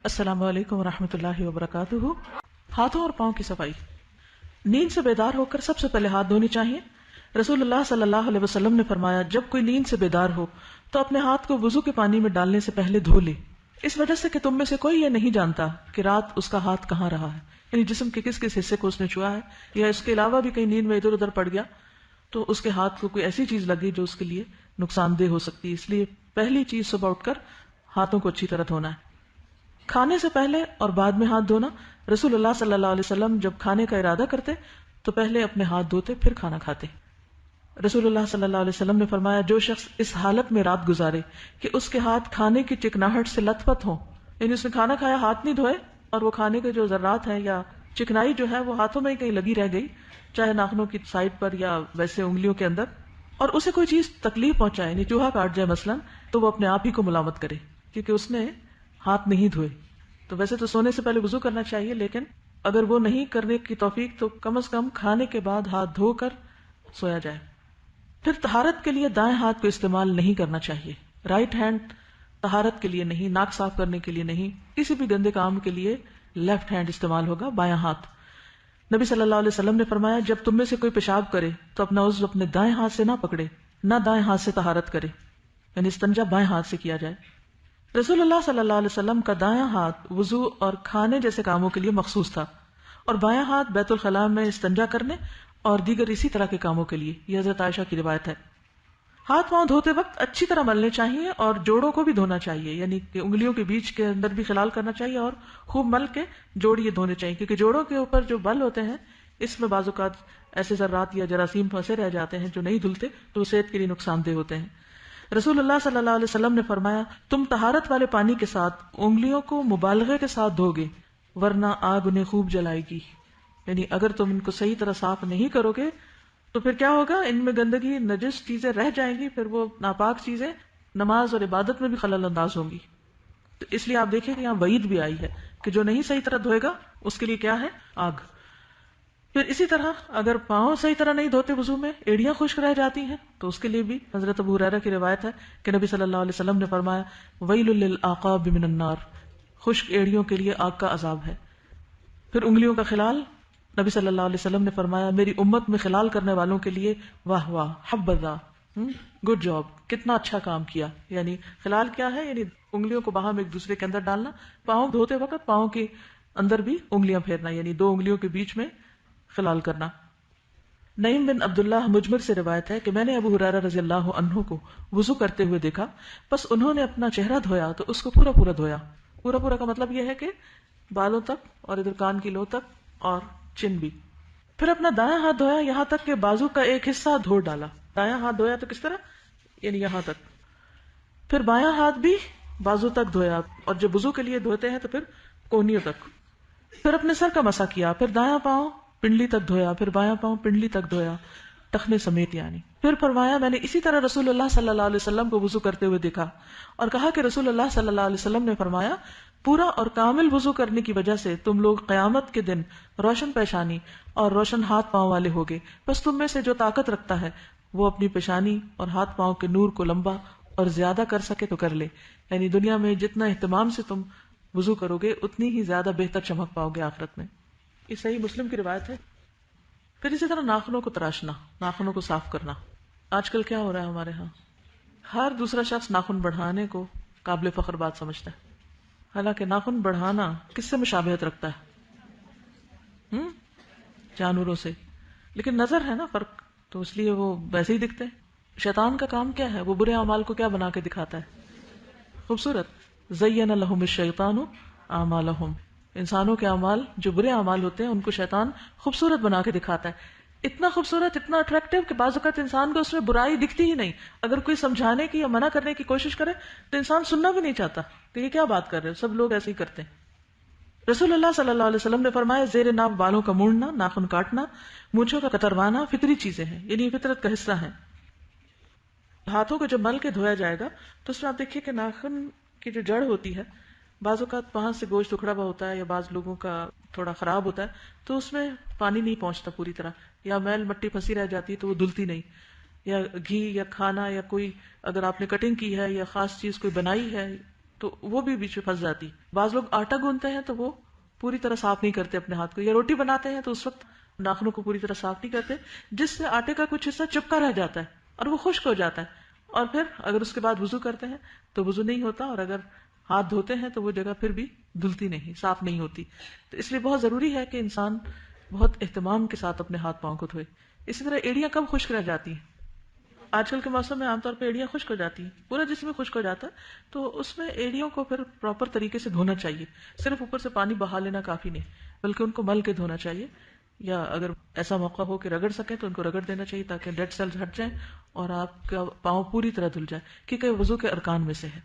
السلام علیکم ورحمۃ اللہ وبرکاتہ۔ ہاتھوں اور پاؤں کی صفائی۔ نیند سے بیدار ہو کر سب سے پہلے ہاتھ دھونے چاہیے۔ رسول اللہ صلی اللہ علیہ وسلم نے فرمایا، جب کوئی نیند سے بیدار ہو تو اپنے ہاتھ کو وضو کے پانی میں ڈالنے سے پہلے دھو لے، اس وجہ سے کہ تم میں سے کوئی یہ نہیں جانتا کہ رات اس کا ہاتھ کہاں رہا ہے، یعنی جسم کے کس کس حصے کو اس نے چھوا ہے، یا اس کے علاوہ بھی کہیں نیند میں ادھر ادھر پڑ گیا تو اس کے ہاتھ کو کوئی ایسی چیز لگی جو اس کے لیے نقصان دہ ہو سکتی ہے۔ اس لیے پہلی چیز صبح اٹھ کر ہاتھوں کو اچھی طرح دھونا ہے۔ کھانے سے پہلے اور بعد میں ہاتھ دھونا۔ رسول اللہ صلی اللہ علیہ وسلم جب کھانے کا ارادہ کرتے تو پہلے اپنے ہاتھ دھوتے پھر کھانا کھاتے۔ رسول اللہ صلی اللہ علیہ وسلم نے فرمایا، جو شخص اس حالت میں رات گزارے کہ اس کے ہاتھ کھانے کی چکناہٹ سے لت پت ہوں، یعنی اس نے کھانا کھایا ہاتھ نہیں دھوئے اور وہ کھانے کے جو ذرات ہیں یا چکنائی جو ہے وہ ہاتھوں میں ہی کہیں لگی رہ گئی، چاہے ناخنوں کی سائڈ پر یا ویسے انگلیوں کے اندر، اور اسے کوئی چیز تکلیف پہنچائے، یعنی چوہا کاٹ جائے مثلا، تو وہ اپنے آپ ہی کو ملامت کرے کیونکہ اس نے ہاتھ نہیں دھوئے۔ تو ویسے تو سونے سے پہلے وضو کرنا چاہیے، لیکن اگر وہ نہیں کرنے کی توفیق تو کم از کم کھانے کے بعد ہاتھ دھو کر سویا جائے۔ پھر طہارت کے لیے دائیں ہاتھ کو استعمال نہیں کرنا چاہیے۔ رائٹ ہینڈ طہارت کے لیے نہیں، ناک صاف کرنے کے لیے نہیں، کسی بھی گندے کام کے لیے لیفٹ ہینڈ استعمال ہوگا، بایاں ہاتھ۔ نبی صلی اللہ علیہ وسلم نے فرمایا، جب تم میں سے کوئی پیشاب کرے تو اپنا عضو اپنے دائیں ہاتھ سے نہ پکڑے، نہ دائیں ہاتھ سے طہارت کرے، یعنی استنجا بائیں ہاتھ سے کیا جائے۔ رسول اللہ صلی اللہ علیہ وسلم کا دایاں ہاتھ وضو اور کھانے جیسے کاموں کے لیے مخصوص تھا، اور بایاں ہاتھ بیت الخلاء میں استنجا کرنے اور دیگر اسی طرح کے کاموں کے لیے۔ یہ حضرت عائشہ کی روایت ہے۔ ہاتھ پاؤں دھوتے وقت اچھی طرح ملنے چاہیے اور جوڑوں کو بھی دھونا چاہیے، یعنی کہ انگلیوں کے بیچ کے اندر بھی خلال کرنا چاہیے اور خوب مل کے جوڑ یہ دھونے چاہیے، کیونکہ جوڑوں کے اوپر جو بل ہوتے ہیں اس میں بعض اوقات ایسے ذرات یا جراثیم پھنسے رہ جاتے ہیں جو نہیں دھلتے تو وہ صحت کے لیے نقصان دہ ہوتے ہیں۔ رسول اللہ صلی اللہ علیہ وسلم نے فرمایا، تم طہارت والے پانی کے ساتھ انگلیوں کو مبالغے کے ساتھ دھو گے ورنہ آگ انہیں خوب جلائے گی، یعنی اگر تم ان کو صحیح طرح صاف نہیں کرو گے تو پھر کیا ہوگا، ان میں گندگی نجس چیزیں رہ جائیں گی، پھر وہ ناپاک چیزیں نماز اور عبادت میں بھی خلل انداز ہوں گی۔ تو اس لیے آپ دیکھیں کہ یہاں وعید بھی آئی ہے کہ جو نہیں صحیح طرح دھوئے گا اس کے لیے کیا ہے، آگ۔ پھر اسی طرح اگر پاؤں صحیح طرح نہیں دھوتے وضو میں، ایڑیاں خشک رہ جاتی ہیں تو اس کے لیے بھی حضرت ابو ہریرہ کی روایت ہے کہ نبی صلی اللہ علیہ وسلم نے فرمایا، ویل للعقاب من النار، خشک ایڑیوں کے لیے آگ کا عذاب ہے۔ پھر انگلیوں کا خلال، نبی صلی اللہ علیہ وسلم نے فرمایا، میری امت میں خلال کرنے والوں کے لیے واہ واہ، حبذا، گڈ جاب، کتنا اچھا کام کیا۔ یعنی خلال کیا ہے، یعنی انگلیوں کو باہم ایک دوسرے کے اندر ڈالنا، پاؤں دھوتے وقت پاؤں کے اندر بھی انگلیاں پھیرنا، یعنی دو انگلیوں کے بیچ میں خلال کرنا۔ نعیم بن عبداللہ مجمر سے روایت ہے کہ میں نے ابو ہریرہ رضی اللہ عنہ کو وضو کرتے ہوئے دیکھا، بس انہوں نے اپنا چہرہ دھویا تو اس کو پورا پورا دھویا۔ پورا پورا کا مطلب یہ ہے کہ بالوں تک اور ادھر کان کی لو تک اور چن بھی۔ پھر اپنا دایاں ہاتھ دھویا یہاں تک کہ بازو کا ایک حصہ دھو ڈالا۔ دایاں ہاتھ دھویا تو کس طرح، یعنی یہاں تک۔ پھر بایاں ہاتھ بھی بازو تک دھویا، اور جب وضو کے لیے دھوتے ہیں تو پھر کونیوں تک۔ پھر اپنے سر کا مسح کیا، پھر دایاں پاؤں پنڈلی تک دھویا، پھر بایاں پاؤں پنڈلی تک دھویا، ٹخنے سمیت یعنی۔ پھر فرمایا، میں نے اسی طرح رسول اللہ صلی اللہ علیہ وسلم کو وضو کرتے ہوئے دیکھا، اور کہا کہ رسول اللہ صلی اللہ علیہ وسلم نے فرمایا، پورا اور کامل وضو کرنے کی وجہ سے تم لوگ قیامت کے دن روشن پیشانی اور روشن ہاتھ پاؤں والے ہوگے، بس تم میں سے جو طاقت رکھتا ہے وہ اپنی پیشانی اور ہاتھ پاؤں کے نور کو لمبا اور زیادہ کر سکے تو کر لے، یعنی دنیا میں جتنا اہتمام سے تم وضو کرو گے اتنی ہی زیادہ بہتر چمک پاؤ گے آخرت میں۔ یہ صحیح مسلم کی روایت ہے۔ پھر اسی طرح ناخنوں کو تراشنا، ناخنوں کو صاف کرنا۔ آج کل کیا ہو رہا ہے ہمارے ہاں، ہر دوسرا شخص ناخن بڑھانے کو قابل فخر بات سمجھتا ہے، حالانکہ ناخن بڑھانا کس سے مشابہت رکھتا ہے، جانوروں سے، لیکن نظر ہے نا فرق، تو اس لیے وہ ویسے ہی دکھتے ہیں۔ شیطان کا کام کیا ہے، وہ برے اعمال کو کیا بنا کے دکھاتا ہے، خوبصورت، زین لہم الشیطان اعمالہم، انسانوں کے اعمال جو برے اعمال ہوتے ہیں ان کو شیطان خوبصورت بنا کے دکھاتا ہے، اتنا خوبصورت، اتنا اٹریکٹیو کہ بعض اوقات انسان کو اس میں برائی دکھتی ہی نہیں۔ اگر کوئی سمجھانے کی یا منع کرنے کی کوشش کرے تو انسان سننا بھی نہیں چاہتا کہ یہ کیا بات کر رہے، سب لوگ ایسے ہی کرتے ہیں۔ رسول اللہ صلی اللہ علیہ وسلم نے فرمایا، زیر ناف بالوں کا مونڈنا، ناخن کاٹنا، مونچھوں کا کتروانا فطری چیزیں ہیں، یعنی فطرت کا حصہ ہیں۔ ہاتھوں کو جب مل کے دھویا جائے گا تو اس میں آپ دیکھیے کہ ناخن کی جو جڑ ہوتی ہے، بعض اوقات وہاں سے گوشت اکھڑا ہوا ہوتا ہے یا بعض لوگوں کا تھوڑا خراب ہوتا ہے تو اس میں پانی نہیں پہنچتا پوری طرح، یا میل مٹی پھنسی رہ جاتی ہے تو وہ دھلتی نہیں، یا گھی یا کھانا یا کوئی اگر آپ نے کٹنگ کی ہے یا خاص چیز کوئی بنائی ہے تو وہ بھی بیچ میں پھنس جاتی. بعض لوگ آٹا گوندتے ہیں تو وہ پوری طرح صاف نہیں کرتے اپنے ہاتھ کو, یا روٹی بناتے ہیں تو اس وقت ناخنوں کو پوری طرح صاف نہیں کرتے, جس سے آٹے کا کچھ حصہ چپکا رہ جاتا ہے اور وہ خشک ہو جاتا ہے, اور پھر اگر اس کے بعد وضو کرتے ہیں تو وضو نہیں ہوتا, اور اگر ہاتھ دھوتے ہیں تو وہ جگہ پھر بھی دھلتی نہیں, صاف نہیں ہوتی. تو اس لیے بہت ضروری ہے کہ انسان بہت اہتمام کے ساتھ اپنے ہاتھ پاؤں کو دھوئے. اسی طرح ایڑیاں کب خشک رہ جاتی ہیں؟ آج کل کے موسم میں عام طور پہ ایڑیاں خشک ہو جاتی ہیں, پورا جسم خشک ہو جاتا ہے, تو اس میں ایڑیوں کو پھر پراپر طریقے سے دھونا چاہیے. صرف اوپر سے پانی بہا لینا کافی نہیں, بلکہ ان کو مل کے دھونا چاہیے, یا اگر ایسا موقع ہو کہ رگڑ سکیں تو ان کو رگڑ دینا چاہیے تاکہ ڈیڈ سیلز ہٹ جائیں اور آپ کا پاؤں پوری طرح دھل جائے, کیونکہ وضو کے ارکان میں سے ہے.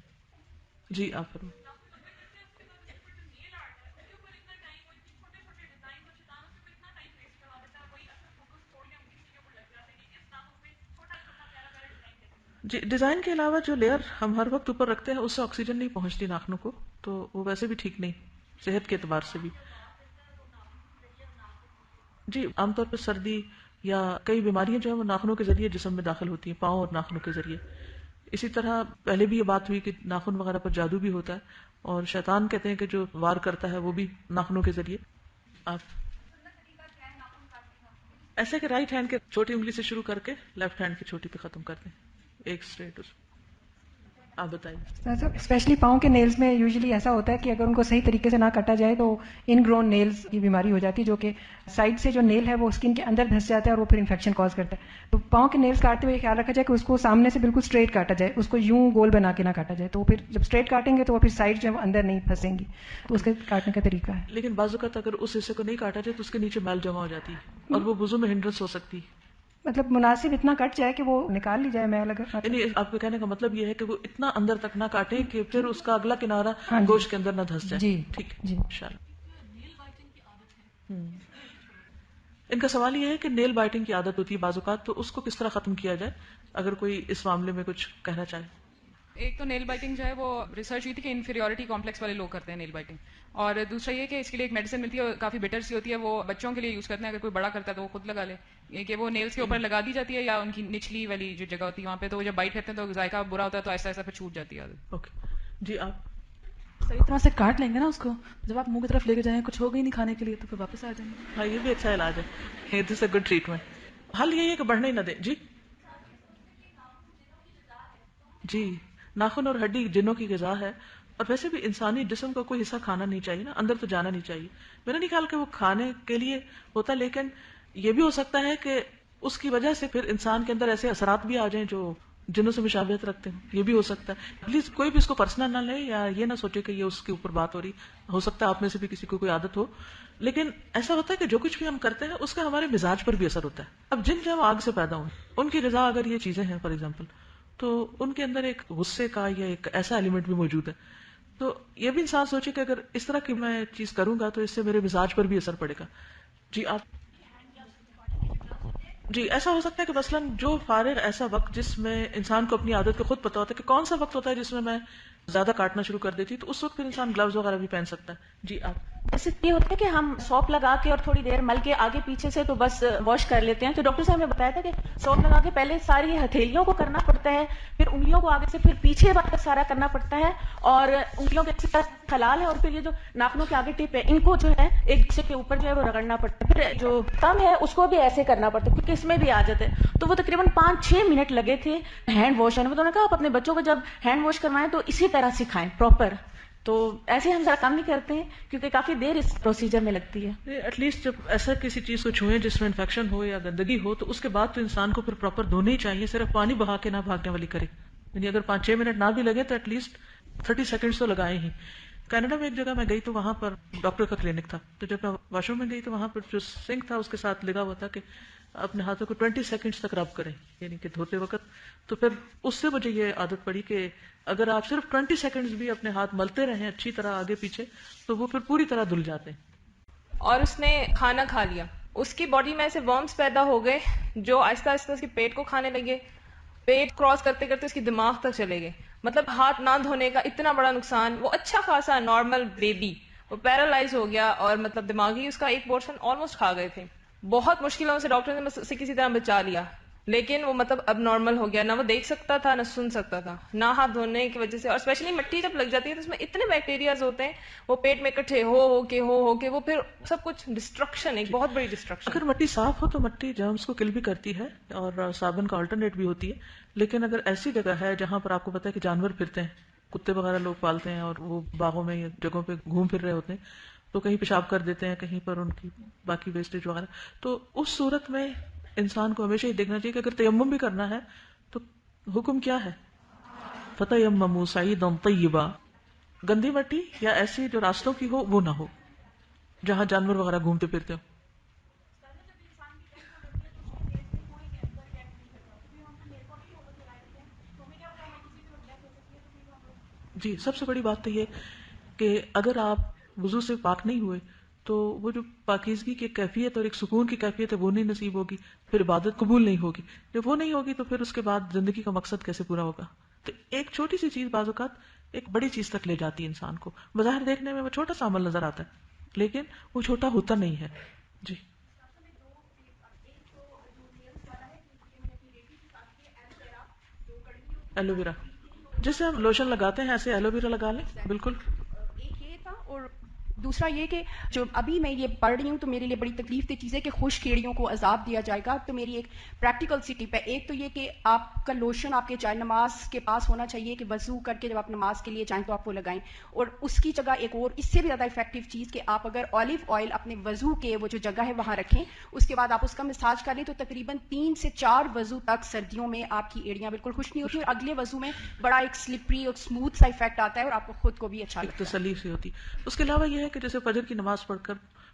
جی آپ فرمائیں. جی, ڈیزائن کے علاوہ جو لیئر ہم ہر وقت اوپر رکھتے ہیں اس سے آکسیجن نہیں پہنچتی ناخنوں کو, تو وہ ویسے بھی ٹھیک نہیں صحت کے اعتبار سے بھی. جی, عام طور پہ سردی یا کئی بیماریاں جو ہیں وہ ناخنوں کے ذریعے جسم میں داخل ہوتی ہیں, پاؤں اور ناخنوں کے ذریعے. اسی طرح پہلے بھی یہ بات ہوئی کہ ناخن وغیرہ پر جادو بھی ہوتا ہے, اور شیطان کہتے ہیں کہ جو وار کرتا ہے وہ بھی ناخنوں کے ذریعے. آپ ایسے کہ رائٹ ہینڈ کے چھوٹی انگلی سے شروع کر کے لیفٹ ہینڈ کی چھوٹی پہ ختم کرتے ہیں, ایک اسٹریٹ. آپ بتائیے. اسپیشلی پاؤں کے نیلز میں یوزلی ایسا ہوتا ہے کہ اگر ان کو صحیح طریقے سے نہ کاٹا جائے تو ان گرون نیلز کی بیماری ہو جاتی ہے, جو کہ سائڈ سے جو نیل ہے وہ اسکن کے اندر دھس جاتا ہے اور وہ پھر انفیکشن کاز کرتا ہے. تو پاؤں کے نیلز کاٹتے ہوئے خیال رکھا جائے کہ اس کو سامنے سے بالکل اسٹریٹ کاٹا جائے, اس کو یوں گول بنا کے نہ کاٹا جائے, تو پھر جب اسٹریٹ کاٹیں گے تو وہ پھر سائڈ جو ہے وہ اندر نہیں پھنسیں گی, تو اس کے کاٹنے کا طریقہ ہے. لیکن بعض اوقات اگر اس حصے کو نہیں کاٹا جائے تو اس کے نیچے میل جمع ہو جاتی ہے اور وہ وضو میں ہنڈرنس ہو سکتی ہے. مطلب مناسب اتنا کٹ جائے کہ وہ نکال لی جائے میل. اگر یعنی آپ کے کہنے کا مطلب یہ ہے کہ وہ اتنا اندر تک نہ کاٹیں کہ پھر اس کا اگلا کنارہ گوشت کے اندر نہ دھس جائے. جی ٹھیک ہے جی. ان کا سوال یہ ہے کہ نیل بائٹنگ کی عادت ہوتی ہے بعض اوقات, تو اس کو کس طرح ختم کیا جائے, اگر کوئی اس معاملے میں کچھ کہنا چاہے. ایک تو نیل بائٹنگ جو ہے وہ ریسرچ ہوئی تھی کہ انفیریورٹی کمپلیکس والے لوگ کرتے ہیں نیل بائٹنگ, اور دوسرا یہ کہ اس کے لیے ایک میڈیسن ملتی ہے اور کافی بیٹر سی ہوتی ہے, وہ بچوں کے لیے یوز کرتے ہیں. اگر کوئی بڑا کرتا ہے تو وہ خود لگا لے, کہ وہ نیلز کے اوپر لگا دی جاتی ہے یا ان کی نچلی والی جو جگہ ہوتی ہے وہاں پہ, تو وہ جب بائٹ کرتے ہیں تو ذائقہ برا ہوتا ہے تو ایسا ایسا پھر چھوٹ جاتی ہے. اوکے جی, آپ صحیح طرح سے کاٹ لیں گے نا اس کو, جب آپ منہ کی طرف لے کے جائیں کچھ ہوگا ہی نہیں کھانے کے لیے تو پھر واپس آ جائیں گے. ہاں, یہ بھی اچھا علاج ہے, دس اے گڈ ٹریٹمنٹ. حل یہی ہے کہ بڑھنے ہی نہ دیں. جی جی, ناخن اور ہڈی جنوں کی غذا ہے, اور ویسے بھی انسانی جسم کا کوئی حصہ کھانا نہیں چاہیے نا, اندر تو جانا نہیں چاہیے. میرا نہیں خیال کہ وہ کھانے کے لیے ہوتا, لیکن یہ بھی ہو سکتا ہے کہ اس کی وجہ سے پھر انسان کے اندر ایسے اثرات بھی آ جائیں جو جنوں سے مشابہت رکھتے ہیں. یہ بھی ہو سکتا ہے. پلیز کوئی بھی اس کو پرسنل نہ لے, یا یہ نہ سوچے کہ یہ اس کے اوپر بات ہو رہی. ہو سکتا ہے آپ میں سے بھی کسی کو کوئی عادت ہو, لیکن ایسا ہوتا ہے کہ جو کچھ بھی ہم کرتے ہیں اس کا ہمارے مزاج پر بھی اثر ہوتا ہے. اب جن جو آگ سے پیدا ہوئے ان کی غذا اگر یہ چیزیں ہیں فار ایگزامپل, تو ان کے اندر ایک غصے کا یا ایک ایسا ایلیمنٹ بھی موجود ہے. تو یہ بھی انسان سوچے کہ اگر اس طرح کی میں چیز کروں گا تو اس سے میرے مزاج پر بھی اثر پڑے گا. جی آپ جی, ایسا ہو سکتا ہے کہ مثلاً جو فارغ ایسا وقت جس میں انسان کو اپنی عادت کو خود پتا ہوتا ہے کہ کون سا وقت ہوتا ہے جس میں زیادہ کاٹنا شروع کر دیتی, تو اس وقت پھر انسان گلوز وغیرہ بھی پہن سکتا ہے. جی آپ جیسے یہ ہوتا ہے کہ ہم سوپ لگا کے اور تھوڑی دیر مل کے آگے پیچھے سے تو بس واش کر لیتے ہیں, تو ڈاکٹر صاحب نے بتایا تھا کہ سوپ لگا کے پہلے ساری ہتھیلیوں کو کرنا پڑتا ہے, پھر انگلیوں کو آگے سے پھر پیچھے واپس سارا کرنا پڑتا ہے, اور انگلیوں کے خلال ہے, اور پھر یہ جو ناخنوں کے آگے ٹپ ہے ان کو جو ہے ایک دوسرے کے اوپر جو ہے وہ رگڑنا پڑتا ہے. پھر جو کم ہے اس کو بھی ایسے کرنا پڑتا ہے کیونکہ اس میں بھی عادت ہے. تو وہ تقریباً 5-6 منٹ لگے تھے ہینڈ واش ہونے میں. تو انہوں نے کہا آپ اپنے بچوں کو جب ہینڈ واش کروائیں تو اسی طرح سکھائیں پراپر. تو ایسے ہم ذرا کم نہیں کرتے ہیں کیونکہ کافی دیر اس پروسیجر میں لگتی ہے. ایٹ لیسٹ جب ایسا کسی چیز کو چھوئیں جس میں انفیکشن ہو یا گندگی ہو تو اس کے بعد تو انسان کو پھر پراپر دھونے ہی چاہیے, صرف پانی بہا کے نہ بھاگنے والی کرے. یعنی اگر 5-6 منٹ نہ بھی لگے تو ایٹ لیسٹ 30 سیکنڈز تو لگائے ہی. کینیڈا میں ایک جگہ میں گئی تو وہاں پر ڈاکٹر کا کلینک تھا, تو جب میں واش روم میں گئی تو وہاں پر جو سنک تھا اس کے ساتھ لگا ہوا تھا کہ اپنے ہاتھوں کو 20 سیکنڈز تک رب کریں, یعنی کہ دھوتے وقت. تو پھر اس سے مجھے یہ عادت پڑی کہ اگر آپ صرف 20 سیکنڈز بھی اپنے ہاتھ ملتے رہیں اچھی طرح آگے پیچھے تو وہ پھر پوری طرح دھل جاتے ہیں. اور اس نے کھانا کھا لیا, اس کی باڈی میں ایسے ورمز پیدا ہو گئے جو آہستہ آہستہ اس کے پیٹ کو کھانے لگے, پیٹ کراس کرتے کرتے اس کی دماغ تک چلے گئے. مطلب ہاتھ نہ دھونے کا اتنا بڑا نقصان. وہ اچھا خاصا نارمل بیبی وہ پیرالائز ہو گیا, اور مطلب دماغی اس کا ایک پورشن آلموسٹ کھا گئے تھے. بہت مشکلوں سے ڈاکٹر نے اسے کسی طرح بچا لیا. لیکن وہ مطلب اب نارمل ہو گیا، نہ وہ دیکھ سکتا تھا نہ سن سکتا تھا، نہ ہاتھ دھونے کی وجہ سے، اور اسپیشلی مٹی جب لگ جاتی ہے تو اس میں اتنے بیکٹیریاز ہوتے ہیں، وہ پیٹ میں اکٹھے ہو کے وہ پھر سب کچھ ڈسٹرکشن، ایک بہت بڑی ڈسٹرکشن. اگر مٹی صاف ہو تو مٹی جرمز کو کل بھی کرتی ہے اور صابن کا آلٹرنیٹ بھی ہوتی ہے، لیکن اگر ایسی جگہ ہے جہاں پر آپ کو پتا ہے کہ جانور پھرتے ہیں، کتے وغیرہ لوگ پالتے ہیں اور وہ باغوں میں یا جگہوں پہ گھوم پھر رہے ہوتے ہیں، تو کہیں پیشاب کر دیتے ہیں، کہیں پر ان کی باقی ویسٹیج وغیرہ، تو اس صورت میں انسان کو ہمیشہ یہ دیکھنا چاہیے کہ اگر تیمم بھی کرنا ہے تو حکم کیا ہے؟ فَتَيَمَّمُوا صَعِيدًا طَيِّبًا، گندی مٹی یا ایسی جو راستوں کی ہو وہ نہ ہو جہاں جانور وغیرہ گھومتے پھرتے ہو. جی سب سے بڑی بات تو یہ کہ اگر آپ وضو سے پاک نہیں ہوئے تو وہ جو پاکیزگی کی کیفیت اور ایک سکون کی کیفیت ہے وہ نہیں نصیب ہوگی، پھر عبادت قبول نہیں ہوگی. جب وہ نہیں ہوگی تو پھر اس کے بعد زندگی کا مقصد کیسے پورا ہوگا؟ تو ایک چھوٹی سی چیز بعض اوقات ایک بڑی چیز تک لے جاتی ہے انسان کو. بظاہر دیکھنے میں وہ چھوٹا سا عمل نظر آتا ہے لیکن وہ چھوٹا ہوتا نہیں ہے. جی ایلو ویرا جیسے ہم لوشن لگاتے ہیں ایسے ایلو ویرا لگا لیں. بالکل. ایک یہ تھا، اور دوسرا یہ کہ جو ابھی میں یہ پڑھ رہی ہوں تو میرے لیے بڑی تکلیف دہ چیز ہے کہ خشک ایڑیوں کو عذاب دیا جائے گا. تو میری ایک پریکٹیکل سی ٹپ ہے. ایک تو یہ کہ آپ کا لوشن آپ کے جائے نماز کے پاس ہونا چاہیے کہ وضو کر کے جب آپ نماز کے لیے جائیں تو آپ وہ لگائیں. اور اس کی جگہ ایک اور اس سے بھی زیادہ افیکٹو چیز کہ آپ اگر آلیو آئل اپنے وضو کے وہ جو جگہ ہے وہاں رکھیں، اس کے بعد آپ اس کا مساج کر لیں تو تقریباً 3 سے 4 وضو تک سردیوں میں آپ کی ایڑیاں بالکل خشک نہیں ہوتی، اور اگلے وضو میں بڑا ایک سلپری اور اسموتھ سا افیکٹ آتا ہے اور آپ کو خود کو بھی اچھا ایک لگتا ہے. تسلی سے ہوتی. اس کے علاوہ یہ ہے کہ جیسے فجر کی نماز پڑھ کر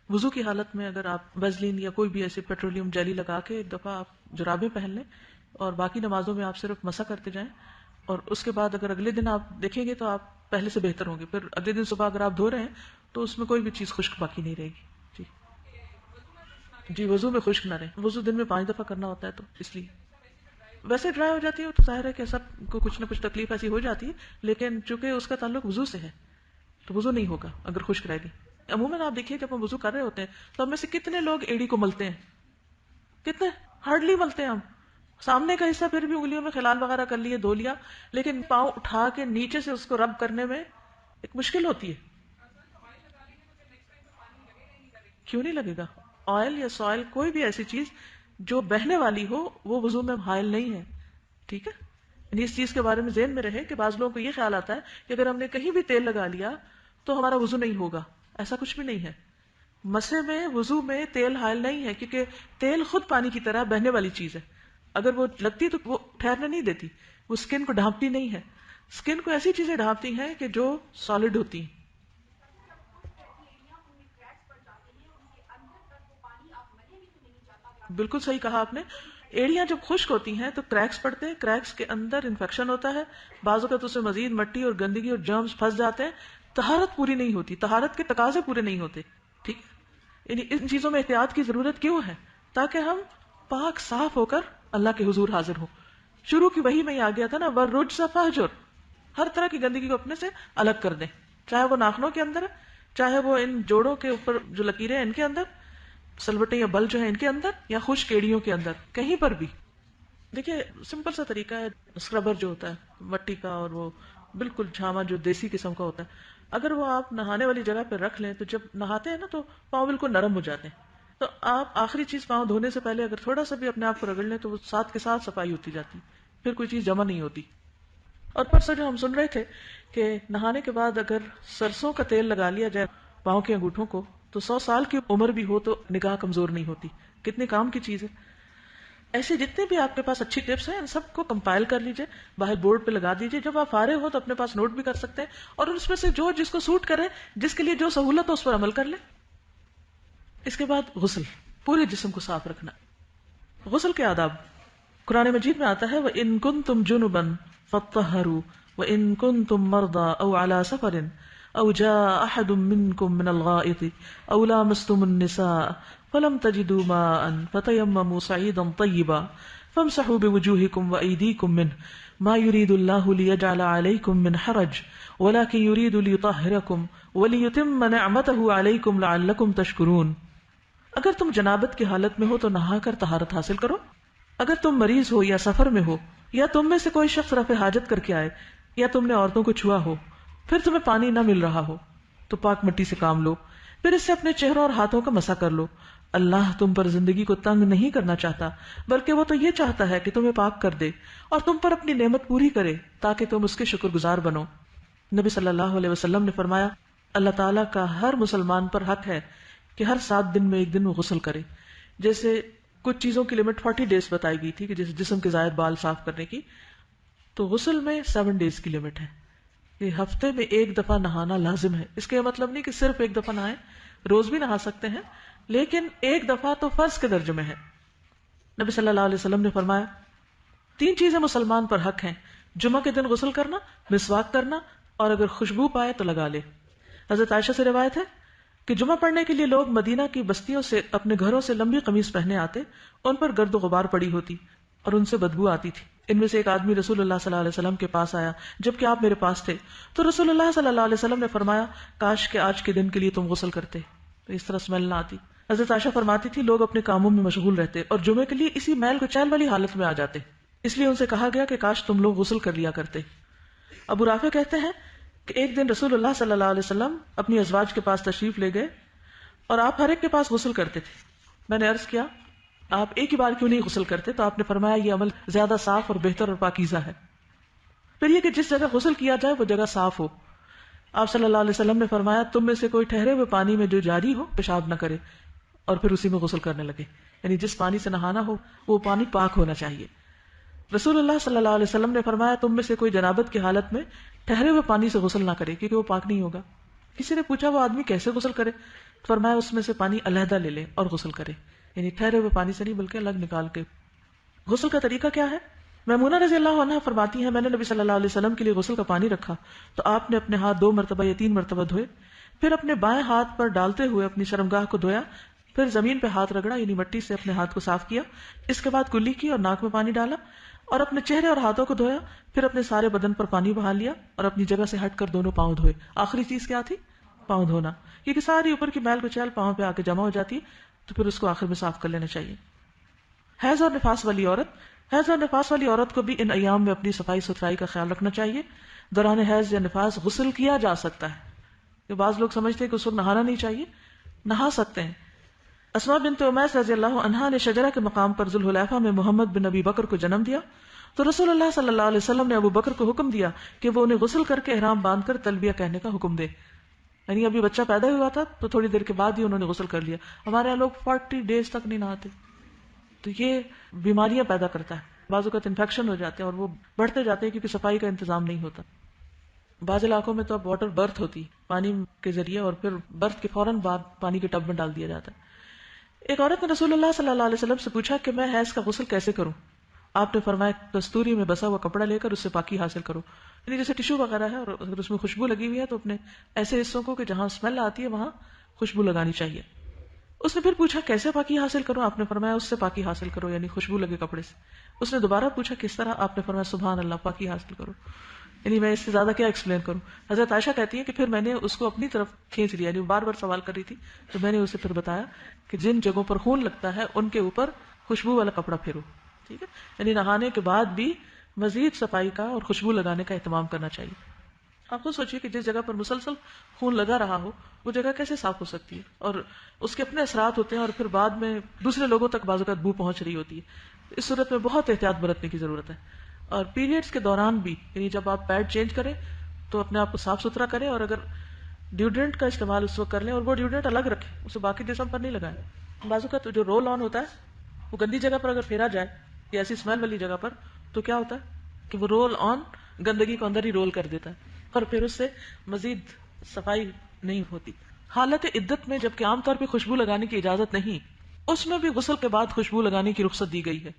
وضو کی حالت میں اگر آپ ویزلین یا کوئی بھی ایسے پیٹرولیم جیلی لگا کے ایک دفعہ آپ جرابیں پہن لیں اور باقی نمازوں میں آپ صرف مسح کرتے جائیں، اور اس کے بعد اگر اگلے دن آپ دیکھیں گے تو آپ پہلے سے بہتر ہوں گے. پھر اگلے دن صبح اگر آپ دھو رہے ہیں تو اس میں کوئی بھی چیز خشک باقی نہیں رہے گی. جی وضو میں خشک نہ رہے. وضو دن میں 5 دفعہ کرنا ہوتا ہے تو اس لیے ویسے ڈرائی ہو جاتی ہے تو ظاہر ہے کہ سب کو کچھ نہ کچھ تکلیف ایسی ہو جاتی ہے، لیکن چونکہ اس کا تعلق وضو سے ہے تو وضو نہیں ہوگا اگر خشک رہ گی. عموماً آپ دیکھیے جب ہم وضو کر رہے ہوتے ہیں تو ہم میں سے کتنے لوگ ایڑی کو ملتے ہیں؟ کتنے؟ ہارڈلی ملتے ہیں. ہم سامنے کا حصہ پھر بھی انگلیوں میں خلال وغیرہ کر لیے، دھو لیا، لیکن پاؤں اٹھا کے نیچے سے اس کو رب کرنے میں ایک مشکل ہوتی ہے. کیوں نہیں لگے گا؟ آئل یا سوائل کوئی بھی ایسی چیز جو بہنے والی ہو وہ وضو میں حائل نہیں ہے. ٹھیک ہے، یعنی اس چیز کے بارے میں ذہن میں رہے کہ بعض لوگوں کو یہ خیال آتا ہے کہ اگر ہم نے کہیں بھی تیل لگا لیا تو ہمارا وضو نہیں ہوگا. ایسا کچھ بھی نہیں ہے. مسے میں وضو میں تیل حائل نہیں ہے کیونکہ تیل خود پانی کی طرح بہنے والی چیز ہے. اگر وہ لگتی تو وہ ٹھہرنے نہیں دیتی، وہ سکن کو ڈھانپتی نہیں ہے. سکن کو ایسی چیزیں ڈھانپتی ہیں کہ جو سالڈ ہوتی ہیں. بالکل صحیح کہا آپ نے. ایڑیاں جب خشک ہوتی ہیں تو کریکس پڑتے ہیں، کریکس کے اندر انفیکشن ہوتا ہے، بعض اوقات اس میں مزید مٹی اور گندگی اور جرمز پھنس جاتے ہیں. طہارت پوری نہیں ہوتی، طہارت کے تقاضے پورے نہیں ہوتے. ٹھیک، یعنی ان چیزوں میں احتیاط کی ضرورت کیوں ہے؟ تاکہ ہم پاک صاف ہو کر اللہ کے حضور حاضر ہوں. شروع کی وحی میں یہ آ گیا تھا نا، وَالرُّجْزَ فَاهْجُرْ، ہر طرح کی گندگی کو اپنے سے الگ کر دیں، چاہے وہ ناخنوں کے اندر ہے، چاہے وہ ان جوڑوں کے اوپر جو لکیریں ہیں ان کے اندر، سلوٹیں یا بل جو ہیں ان کے اندر، یا خشک ایڑیوں کے اندر، کہیں پر بھی. دیکھیے سمپل سا طریقہ ہے، اسکربر جو ہوتا ہے مٹی کا اور وہ بالکل جھاما جو دیسی قسم کا ہوتا ہے، اگر وہ آپ نہانے والی جگہ پہ رکھ لیں تو جب نہاتے ہیں نا تو پاؤں بالکل نرم ہو جاتے ہیں. تو آپ آخری چیز پاؤں دھونے سے پہلے اگر تھوڑا سا بھی اپنے آپ کو رگڑ لیں تو وہ ساتھ کے ساتھ صفائی ہوتی جاتی، پھر کوئی چیز جمع نہیں ہوتی. اور پرسوں جو ہم سن رہے تھے کہ نہانے کے بعد اگر سرسوں کا تیل لگا لیا جائے پاؤں کے انگوٹھوں کو تو 100 سال کی عمر بھی ہو تو نگاہ کمزور نہیں ہوتی. کتنے کام کی چیز ہے. ایسے جتنے بھی آپ کے پاس اچھی ٹپس ہیں ان سب کو کمپائل کر لیجئے، باہر بورڈ پہ لگا دیجئے، جب آپ فارغ ہو تو اپنے پاس نوٹ بھی کر سکتے ہیں، اور اس میں سے جو جس کو سوٹ کرے، جس کے لیے جو سہولت ہو اس پر عمل کر لیں. اس کے بعد غسل، پورے جسم کو صاف رکھنا. غسل کے آداب قرآن مجید میں آتا ہے وَإِن كُنتُمْ جُنُبًا فَاطَّهَّرُوا وَإِن كُنتُمْ مَرْضَىٰ أَوْ عَلَىٰ سَفَرٍ أَوْ جَاءَ أَحَدٌ مِّنكُم مِّنَ الْغَائِطِ أَوْ لَامَسْتُمُ النِّسَاءَ فَلَمْ تَجِدُوا مَاءً فَتَيَمَّمُوا صَعِيدًا طَيِّبًا فَامْسَحُوا بِوُجُوهِكُمْ وَأَيْدِيكُمْ مِنْهُ مَا يُرِيدُ اللَّهُ لِيَجْعَلَ عَلَيْكُمْ مِنْ حَرَجٍ وَلَكِنْ يُرِيدُ لِيُطَهِّرَكُمْ وَلِيُتِمَّ نِعْمَتَهُ عَلَيْكُمْ لَعَلَّكُمْ تَشْكُرُونَ. اگر تم جنابت کی حالت میں ہو تو نہا کر طہارت حاصل کرو، اگر تم مریض ہو یا سفر میں ہو یا تم میں سے کوئی شخص رفع حاجت کر کے آئے یا تم نے عورتوں کو چھوا ہو پھر تمہیں پانی نہ مل رہا ہو تو پاک مٹی سے کام لو، پھر اس سے اپنے چہروں اور ہاتھوں کا مسح کر لو۔ اللہ تم پر زندگی کو تنگ نہیں کرنا چاہتا، بلکہ وہ تو یہ چاہتا ہے کہ تمہیں پاک کر دے اور تم پر اپنی نعمت پوری کرے تاکہ تم اس کے شکر گزار بنو۔ نبی صلی اللہ علیہ وسلم نے فرمایا، اللہ تعالیٰ کا ہر مسلمان پر حق ہے کہ ہر 7 دن میں ایک دن وہ غسل کرے۔ جیسے کچھ چیزوں کی لمٹ 40 ڈیز بتائی گئی تھی کہ جیسے جسم کے زائد بال صاف کرنے کی، تو غسل میں 7 ڈیز کی لمٹ ہے۔ یہ ہفتے میں ایک دفعہ نہانا لازم ہے۔ اس کا یہ مطلب نہیں کہ صرف ایک دفعہ نہائیں، روز بھی نہا سکتے ہیں، لیکن ایک دفعہ تو فرض کے درجے میں ہے۔ نبی صلی اللہ علیہ وسلم نے فرمایا 3 چیزیں مسلمان پر حق ہیں، جمعہ کے دن غسل کرنا، مسواک کرنا، اور اگر خوشبو پائے تو لگا لے۔ حضرت عائشہ سے روایت ہے کہ جمعہ پڑھنے کے لیے لوگ مدینہ کی بستیوں سے اپنے گھروں سے لمبی قمیص پہنے آتے، ان پر گرد و غبار پڑی ہوتی اور ان سے بدبو آتی تھی۔ ان میں سے ایک آدمی رسول اللہ صلی اللہ علیہ وسلم کے پاس آیا جبکہ آپ میرے پاس تھے، تو رسول اللہ صلی اللہ علیہ وسلم نے فرمایا کاش کہ آج کے دن کے لیے تم غسل کرتے تو اس طرح اسمیل نہ آتی۔ حضرت عائشہ فرماتی تھی لوگ اپنے کاموں میں مشغول رہتے اور جمعے کے لیے اسی میل کچیل والی حالت میں آ جاتے، اس لیے ان سے کہا گیا کہ کاش تم لوگ غسل کر لیا کرتے۔ ابو رافع کہتے ہیں کہ ایک دن رسول اللہ صلی اللہ علیہ وسلم اپنی ازواج کے پاس تشریف لے گئے اور آپ ہر ایک کے پاس غسل کرتے تھے۔ میں نے عرض کیا آپ ایک ہی بار کیوں نہیں غسل کرتے؟ تو آپ نے فرمایا یہ عمل زیادہ صاف اور بہتر اور پاکیزہ ہے۔ پھر یہ کہ جس جگہ غسل کیا جائے وہ جگہ صاف ہو۔ آپ صلی اللہ علیہ وسلم نے فرمایا تم میں سے کوئی ٹھہرے ہوئے پانی میں جو جاری ہو پیشاب نہ کرے اور پھر اسی میں غسل کرنے لگے، یعنی جس پانی سے نہانا ہو وہ پانی پاک ہونا چاہیے۔ رسول اللہ صلی اللہ علیہ وسلم نے فرمایا تم میں سے کوئی جنابت کی حالت میں ٹھہرے ہوئے پانی سے غسل نہ کرے کیونکہ وہ پاک نہیں ہوگا۔ کسی نے پوچھا وہ آدمی کیسے غسل کرے؟ فرمایا اس میں سے پانی علیحدہ لے لے اور غسل کرے، یعنی ٹھہرے ہوئے پانی سے نہیں بلکہ الگ نکال کے۔ غسل کا طریقہ کیا ہے؟ میمونہ رضی اللہ عنہا فرماتی ہیں میں نے نبی صلی اللہ علیہ وسلم کے لیے غسل کا پانی رکھا تو آپ نے اپنے ہاتھ 2 مرتبہ یا 3 مرتبہ دھوئے، پھر اپنے بائیں ہاتھ پر ڈالتے ہوئے اپنی شرمگاہ کو دھویا، پھر زمین پہ ہاتھ رگڑا یعنی مٹی سے اپنے ہاتھ کو صاف کیا، اس کے بعد کلی کی اور ناک میں پانی ڈالا اور اپنے چہرے اور ہاتھوں کو دھویا، پھر اپنے سارے بدن پر پانی بہا لیا اور اپنی جگہ سے ہٹ کر دونوں پاؤں دھوئے۔ آخری چیز کیا تھی؟ پاؤں دھونا، کیونکہ ساری اوپر کی میل کچیل پاؤں پہ آ کے جمع ہو جاتی ہے تو پھر اس کو آخر میں صاف کر لینا چاہیے۔ حیض اور نفاس والی عورت کو بھی ان ایام میں اپنی صفائی ستھرائی کا خیال رکھنا چاہیے۔ دوران حیض یا نفاس غسل کیا جا سکتا ہے، کہ بعض لوگ سمجھتے ہیں کہ اس وقت نہانا نہیں چاہیے، نہا سکتے ہیں۔ اسماء بنت امیس رضی اللہ عنہا نے شجرہ کے مقام پر ذوالحلیفہ میں محمد بن ابی بکر کو جنم دیا تو رسول اللہ صلی اللہ علیہ وسلم نے ابو بکر کو حکم دیا کہ وہ انہیں غسل کر کے احرام باندھ کر تلبیہ کہنے کا حکم دے، یعنی ابھی بچہ پیدا ہوا تھا تو تھوڑی دیر کے بعد ہی انہوں نے غسل کر لیا۔ ہمارے یہاں لوگ 40 ڈیز تک نہیں نہاتے، تو یہ بیماریاں پیدا کرتا ہے، بعض اوقات انفیکشن ہو جاتے ہیں اور وہ بڑھتے جاتے ہیں کیونکہ صفائی کا انتظام نہیں ہوتا۔ بعض علاقوں میں تو اب واٹر برتھ ہوتی ہے پانی کے ذریعے اور پھر برتھ کے فوراً بعد پانی کے ٹب میں ڈال دیا جاتا ہے۔ ایک عورت نے رسول اللہ صلی اللہ علیہ وسلم سے پوچھا کہ میں حیض کا غسل کیسے کروں؟ آپ نے فرمایا کستوری میں بسا ہوا کپڑا لے کر اس سے پاکی حاصل کرو، یعنی جیسے ٹشو وغیرہ ہے اور اگر اس میں خوشبو لگی ہوئی ہے تو اپنے ایسے حصوں کو کہ جہاں اسمیل آتی ہے وہاں خوشبو لگانی چاہیے۔ اس نے پھر پوچھا کیسے پاکی حاصل کروں؟ آپ نے فرمایا اس سے پاکی حاصل کرو، یعنی خوشبو لگے کپڑے سے۔ اس نے دوبارہ پوچھا کس طرح؟ آپ نے فرمایا سبحان اللہ، پاکی حاصل کرو، یعنی میں اس سے زیادہ کیا ایکسپلین کروں۔ حضرت عائشہ کہتی ہے کہ پھر میں نے اس کو اپنی طرف کھینچ لیا، یعنی بار بار سوال کر رہی تھی تو میں نے اسے پھر بتایا کہ جن جگہوں پر خون لگتا ہے ان کے اوپر خوشبو والا کپڑا پھیرو، ٹھیک ہے، یعنی نہانے کے بعد بھی مزید صفائی کا اور خوشبو لگانے کا اہتمام کرنا چاہیے۔ آپ خود سوچیے کہ جس جگہ پر مسلسل خون لگا رہا ہو وہ جگہ کیسے صاف ہو سکتی ہے، اور اس کے اپنے اثرات ہوتے ہیں اور پھر بعد میں دوسرے لوگوں تک بعض اوقات بو پہنچ رہی ہوتی ہے۔ اس صورت میں بہت احتیاط برتنے کی ضرورت ہے۔ اور پیریڈز کے دوران بھی، یعنی جب آپ پیڈ چینج کریں تو اپنے آپ کو صاف ستھرا کریں، اور اگر ڈیوڈرنٹ کا استعمال اس وقت کر لیں اور وہ ڈیوڈرنٹ الگ رکھیں، اسے باقی جسم پر نہیں لگائیں۔ بعض اوقات جو رول آن ہوتا ہے وہ گندی جگہ پر اگر پھیرا جائے یا ایسی اسمیل والی جگہ پر تو کیا ہوتا ہے کہ وہ رول آن گندگی کو اندر ہی رول کر دیتا ہے اور پھر اس سے مزید صفائی نہیں ہوتی۔ حالت عدت میں جبکہ عام طور پہ خوشبو لگانے کی اجازت نہیں، اس میں بھی غسل کے بعد خوشبو لگانے کی رخصت دی گئی ہے۔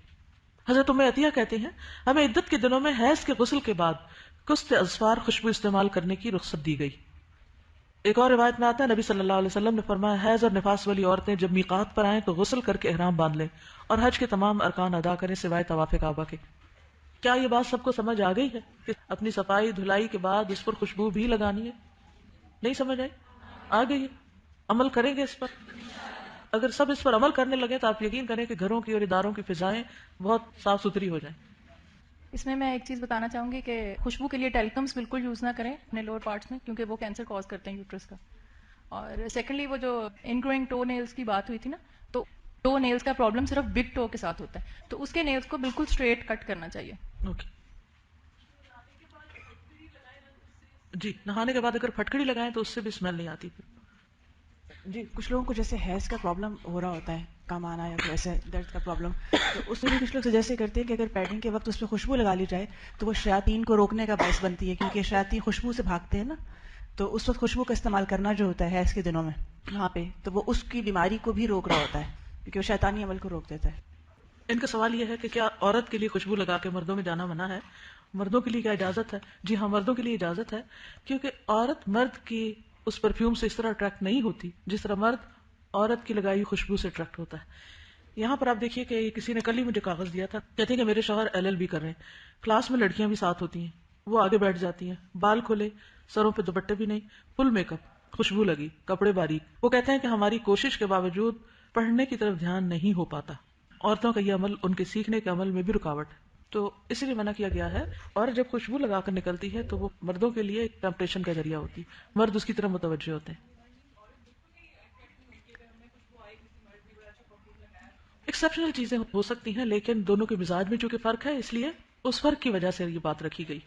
حضرت ام عطیہ کہتے ہیں ہمیں عدت کے دنوں میں حیض کے غسل کے بعد کست اظفار خوشبو استعمال کرنے کی رخصت دی گئی۔ ایک اور روایت میں آتا ہے نبی صلی اللہ علیہ وسلم نے فرمایا حیض اور نفاس والی عورتیں جب میقات پر آئیں تو غسل کر کے احرام باندھ لیں اور حج کے تمام ارکان ادا کریں سوائے طواف کعبہ کے۔ کیا یہ بات سب کو سمجھ آ گئی ہے کہ اپنی صفائی دھلائی کے بعد اس پر خوشبو بھی لگانی ہے؟ نہیں سمجھ آئی؟ آ گئی ہے؟ عمل کریں گے اس پر؟ اگر سب اس پر عمل کرنے لگے تو آپ یقین کریں کہ گھروں کی اور اداروں کی فضائیں بہت صاف ستھری ہو جائیں. اس میں ایک چیز بتانا چاہوں گی کہ خوشبو کے لیے ٹیلکمس بالکل یوز نہ کریں اپنے لوور پارٹس میں، کیونکہ وہ کینسر کاز کرتے ہیں یوٹرس کا. اور سیکنڈلی وہ جو ان گروئنگ ٹو نیلز کی بات ہوئی تھی نا، تو ٹو نیلز کا پرابلم صرف بگ ٹو کے ساتھ ہوتا ہے، تو اس کے نیلز کو بالکل اسٹریٹ کٹ کرنا چاہیے. اوکے جی، نہانے کے بعد اگر پھٹکڑی لگائیں تو اس سے بھی اسمیل نہیں آتی. جی، کچھ لوگوں کو جیسے ہیز کا پرابلم ہو رہا ہوتا ہے، کم آنا یا کوئی ایسے درد کا پرابلم، تو اس میں بھی کچھ لوگ سجیسٹ کرتے ہیں کہ اگر پیڈنگ کے وقت اس پہ خوشبو لگا لی جائے تو وہ شیاطین کو روکنے کا باعث بنتی ہے، کیونکہ شیاطین خوشبو سے بھاگتے ہیں نا، تو اس وقت خوشبو کا استعمال کرنا جو ہوتا ہے حیض کے دنوں میں وہاں پہ، تو وہ اس کی بیماری کو بھی روک رہا ہوتا ہے، کیونکہ وہ شیطانی عمل کو روک دیتا ہے. ان کا سوال یہ ہے کہ کیا عورت کے لیے خوشبو لگا کے مردوں میں جانا منع ہے؟ مردوں کے لیے کیا اجازت ہے؟ جی ہاں، مردوں کے لیے اجازت ہے، کیونکہ عورت مرد کی اس پرفیوم سے اس طرح اٹریکٹ نہیں ہوتی جس طرح مرد عورت کی لگائی خوشبو سے اٹریکٹ ہوتا ہے. یہاں پر آپ دیکھیے کہ کسی نے کل ہی مجھے کاغذ دیا تھا، کہتے ہیں کہ میرے شوہر LLB کر رہے ہیں، کلاس میں لڑکیاں بھی ساتھ ہوتی ہیں، وہ آگے بیٹھ جاتی ہیں، بال کھلے، سروں پہ دوپٹے بھی نہیں، فل میک اپ، خوشبو لگی، کپڑے باریک. وہ کہتے ہیں کہ ہماری کوشش کے باوجود پڑھنے کی طرف دھیان نہیں ہو پاتا. عورتوں کا یہ عمل ان کے سیکھنے کے عمل میں بھی رکاوٹ ہے، تو اسی لیے منع کیا گیا ہے. اور جب خوشبو لگا کر نکلتی ہے تو وہ مردوں کے لیے ایک ٹیمپٹیشن کا ذریعہ ہوتی ہے، مرد اس کی طرف متوجہ ہوتے ہیں. ایکسیپشنل چیزیں ہو سکتی ہیں، لیکن دونوں کے مزاج میں چونکہ فرق ہے، اس لیے اس فرق کی وجہ سے یہ بات رکھی گئی.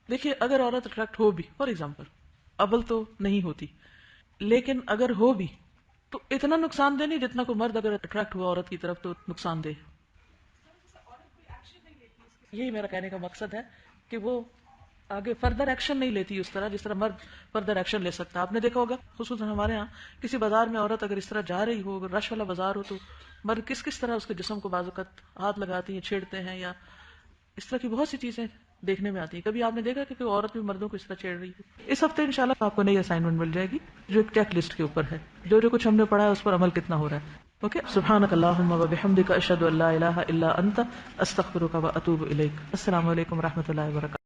دیکھیے اگر عورت اٹریکٹ ہو بھی، فار ایگزامپل ابل تو نہیں ہوتی، لیکن اگر ہو بھی تو اتنا نقصان دہ نہیں جتنا کوئی مرد اگر اٹریکٹ ہوا عورت کی طرف تو نقصان دہ. یہی میرا کہنے کا مقصد ہے کہ وہ آگے فردر ایکشن نہیں لیتی اس طرح جس طرح مرد فردر ایکشن لے سکتا. آپ نے دیکھا ہوگا خصوصاً ہمارے ہاں کسی بازار میں عورت اگر اس طرح جا رہی ہو، اگر رش والا بازار ہو، تو مرد کس طرح اس کے جسم کو بعض اوقات ہاتھ لگاتی ہیں، چھیڑتے ہیں، یا اس طرح کی بہت سی چیزیں دیکھنے میں آتی ہیں. کبھی آپ نے دیکھا کہ کوئی عورت بھی مردوں کو اس طرح چھیڑ رہی ہے؟ اس ہفتے انشاءاللہ آپ کو نئی اسائنمنٹ مل جائے گی جو ایک چیک لسٹ کے اوپر ہے، جو کچھ ہم نے پڑھا ہے اس پر عمل کتنا ہو رہا ہے. اوکے، سبحانک اللہم و بحمدک، اشہد ان لا الہ الا انت، استغفرک و اتوب الیک. السلام علیکم و رحمۃ اللہ وبرکاتہ.